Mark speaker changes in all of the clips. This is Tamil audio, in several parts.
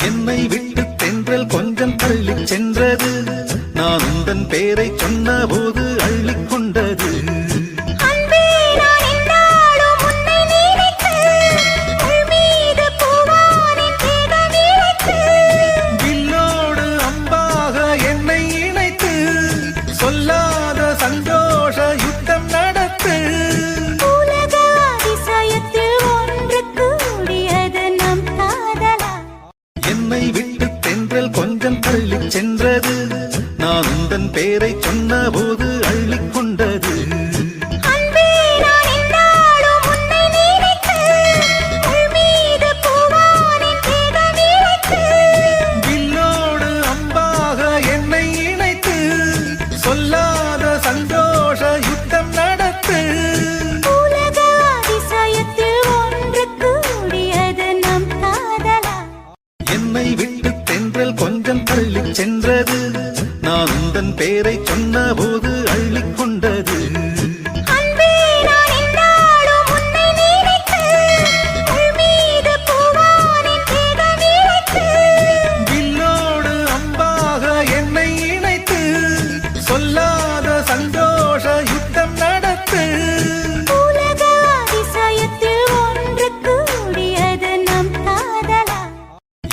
Speaker 1: என்னை விட்டு தென்றல் கொஞ்சம் தள்ளிச் சென்றது, நான் உந்தன் பேரை சொன்ன போது அள்ளிக் கொண்டது. வில்லோடு அம்பாக என்னை இணைத்து சொல்லாத சந்தோஷ யுத்தம் நடத்து. என்னை விட்டு தென்றல் கொஞ்சம் தள்ளிச் சென்றது, நான் உந்தன் பேரை சொன்ன போது அள்ளிக் கொண்டது. வில்லோடு அம்பாக என்னை இணைத்து சொல்லாத சந்தோஷ யுத்தம் நடத்து. என்னை விட்டு தென்றல் கொஞ்சம் தள்ளிச் சென்றது, நான் உந்தன் பேரை சொன்ன போது அள்ளிக் கொண்டது. வில்லோடு அம்பாக என்னை இணைத்து சொல்லாத சந்தோஷ யுத்தம் நடத்து.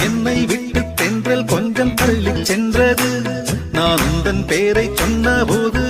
Speaker 1: என்னை விட்டு தென்றல் கொஞ்சம் தள்ளிச் சென்றது, நான் உந்தன் பேரை சொன்ன போது